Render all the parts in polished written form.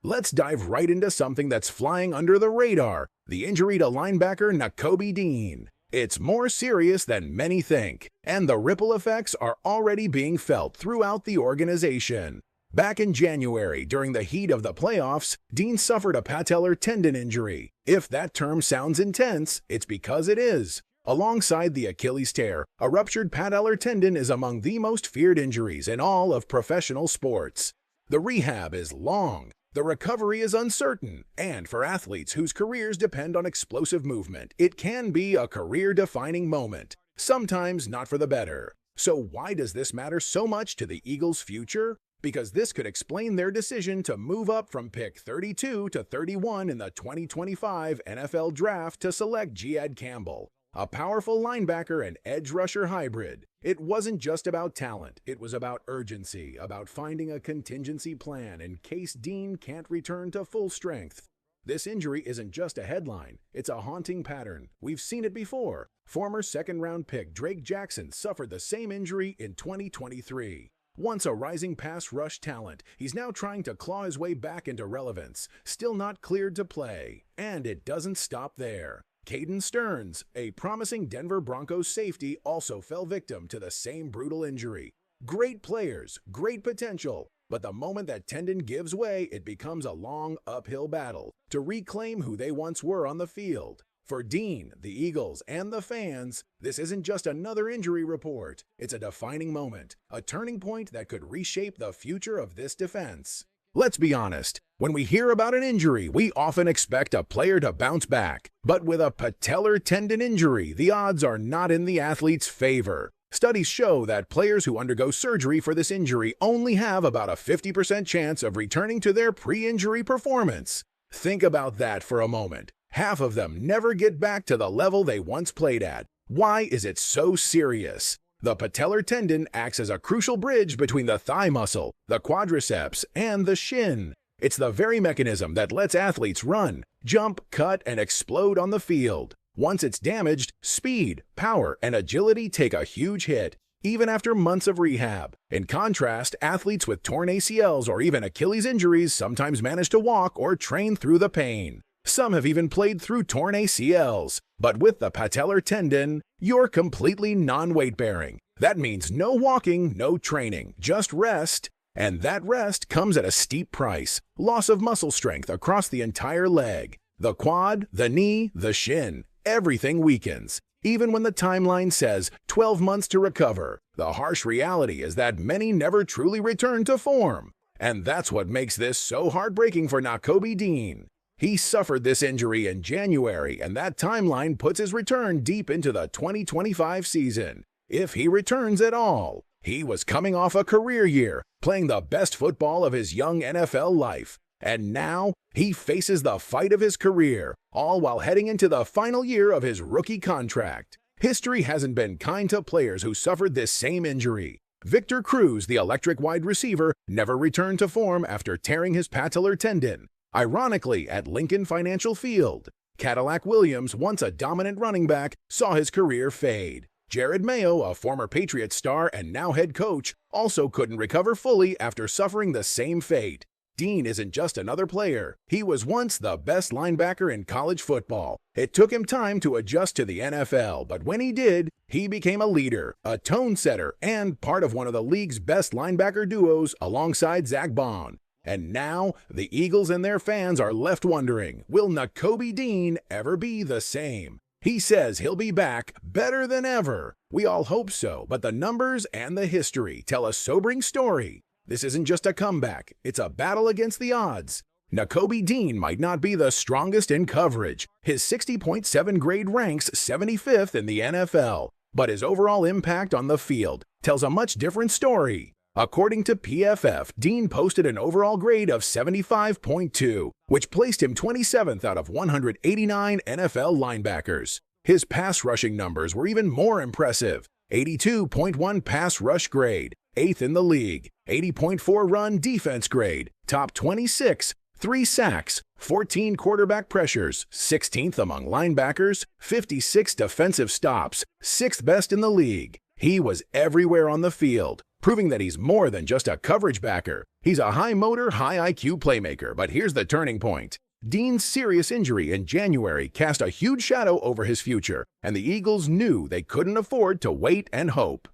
Let's dive right into something that's flying under the radar, the injury to linebacker Nakobe Dean. It's more serious than many think, and the ripple effects are already being felt throughout the organization. Back in January, during the heat of the playoffs, Dean suffered a patellar tendon injury. If that term sounds intense, it's because it is. Alongside the Achilles tear, a ruptured patellar tendon is among the most feared injuries in all of professional sports. The rehab is long, the recovery is uncertain, and for athletes whose careers depend on explosive movement, it can be a career-defining moment, sometimes not for the better. So why does this matter so much to the Eagles' future? Because this could explain their decision to move up from pick 32 to 31 in the 2025 NFL Draft to select Jihad Campbell, a powerful linebacker and edge rusher hybrid. It wasn't just about talent, it was about urgency, about finding a contingency plan in case Dean can't return to full strength. This injury isn't just a headline, it's a haunting pattern. We've seen it before. Former second-round pick Drake Jackson suffered the same injury in 2023. Once a rising pass rush talent, he's now trying to claw his way back into relevance, still not cleared to play. And it doesn't stop there. Caden Stearns, a promising Denver Broncos safety, also fell victim to the same brutal injury. Great players, great potential, but the moment that tendon gives way, it becomes a long uphill battle to reclaim who they once were on the field. For Dean, the Eagles, and the fans, this isn't just another injury report. It's a defining moment, a turning point that could reshape the future of this defense. Let's be honest, when we hear about an injury, we often expect a player to bounce back. But with a patellar tendon injury, the odds are not in the athlete's favor. Studies show that players who undergo surgery for this injury only have about a 50% chance of returning to their pre-injury performance. Think about that for a moment. Half of them never get back to the level they once played at. Why is it so serious? The patellar tendon acts as a crucial bridge between the thigh muscle, the quadriceps, and the shin. It's the very mechanism that lets athletes run, jump, cut, and explode on the field. Once it's damaged, speed, power, and agility take a huge hit, even after months of rehab. In contrast, athletes with torn ACLs or even Achilles injuries sometimes manage to walk or train through the pain. Some have even played through torn ACLs. But with the patellar tendon, you're completely non-weight-bearing. That means no walking, no training, just rest. And that rest comes at a steep price: loss of muscle strength across the entire leg. The quad, the knee, the shin, everything weakens. Even when the timeline says 12 months to recover, the harsh reality is that many never truly return to form. And that's what makes this so heartbreaking for Nakobe Dean. He suffered this injury in January, and that timeline puts his return deep into the 2025 season. If he returns at all, he was coming off a career year, playing the best football of his young NFL life. And now, he faces the fight of his career, all while heading into the final year of his rookie contract. History hasn't been kind to players who suffered this same injury. Victor Cruz, the electric wide receiver, never returned to form after tearing his patellar tendon. Ironically, at Lincoln Financial Field, Cadillac Williams, once a dominant running back, saw his career fade. Jared Mayo, a former Patriots star and now head coach, also couldn't recover fully after suffering the same fate. Dean isn't just another player. He was once the best linebacker in college football. It took him time to adjust to the NFL, but when he did, he became a leader, a tone setter, and part of one of the league's best linebacker duos alongside Zach Bond. And now, the Eagles and their fans are left wondering, will Nakobe Dean ever be the same? He says he'll be back better than ever. We all hope so, but the numbers and the history tell a sobering story. This isn't just a comeback, it's a battle against the odds. Nakobe Dean might not be the strongest in coverage. His 60.7 grade ranks 75th in the NFL, but his overall impact on the field tells a much different story. According to PFF, Dean posted an overall grade of 75.2, which placed him 27th out of 189 NFL linebackers. His pass rushing numbers were even more impressive: 82.1 pass rush grade, 8th in the league; 80.4 run defense grade, top 26, 3 sacks, 14 quarterback pressures, 16th among linebackers; 56 defensive stops, 6th best in the league. He was everywhere on the field, proving that he's more than just a coverage backer. He's a high-motor, high-IQ playmaker, but here's the turning point. Dean's serious injury in January cast a huge shadow over his future, and the Eagles knew they couldn't afford to wait and hope.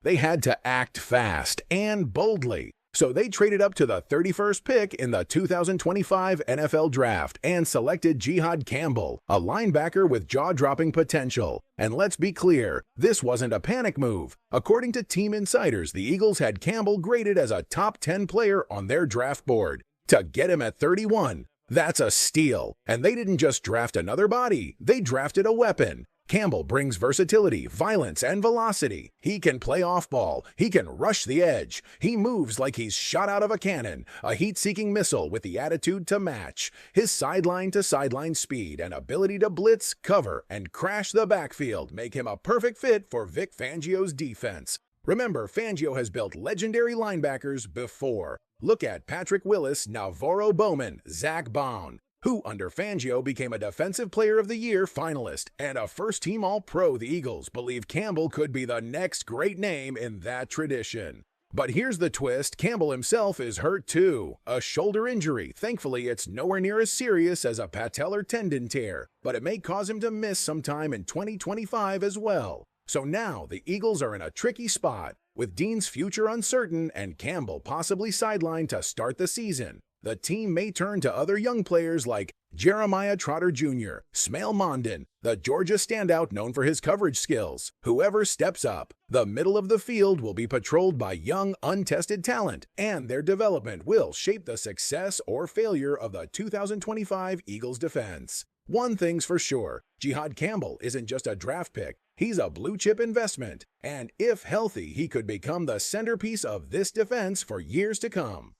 They had to act fast and boldly, so they traded up to the 31st pick in the 2025 NFL Draft and selected Jihad Campbell, a linebacker with jaw-dropping potential. And let's be clear, this wasn't a panic move. According to team insiders, the Eagles had Campbell graded as a top 10 player on their draft board. To get him at 31, that's a steal. And they didn't just draft another body, they drafted a weapon. Campbell brings versatility, violence, and velocity. He can play off-ball. He can rush the edge. He moves like he's shot out of a cannon, a heat-seeking missile with the attitude to match. His sideline-to-sideline speed and ability to blitz, cover, and crash the backfield make him a perfect fit for Vic Fangio's defense. Remember, Fangio has built legendary linebackers before. Look at Patrick Willis, Navarro Bowman, Zach Baun, who under Fangio became a Defensive Player of the Year finalist and a first-team All-Pro. The Eagles believe Campbell could be the next great name in that tradition. But here's the twist, Campbell himself is hurt too. A shoulder injury. Thankfully, it's nowhere near as serious as a patellar tendon tear, but it may cause him to miss some time in 2025 as well. So now the Eagles are in a tricky spot, with Dean's future uncertain and Campbell possibly sidelined to start the season. The team may turn to other young players like Jeremiah Trotter Jr., Smail Mondon, the Georgia standout known for his coverage skills. Whoever steps up, the middle of the field will be patrolled by young, untested talent, and their development will shape the success or failure of the 2025 Eagles defense. One thing's for sure, Jihad Campbell isn't just a draft pick, he's a blue-chip investment, and if healthy, he could become the centerpiece of this defense for years to come.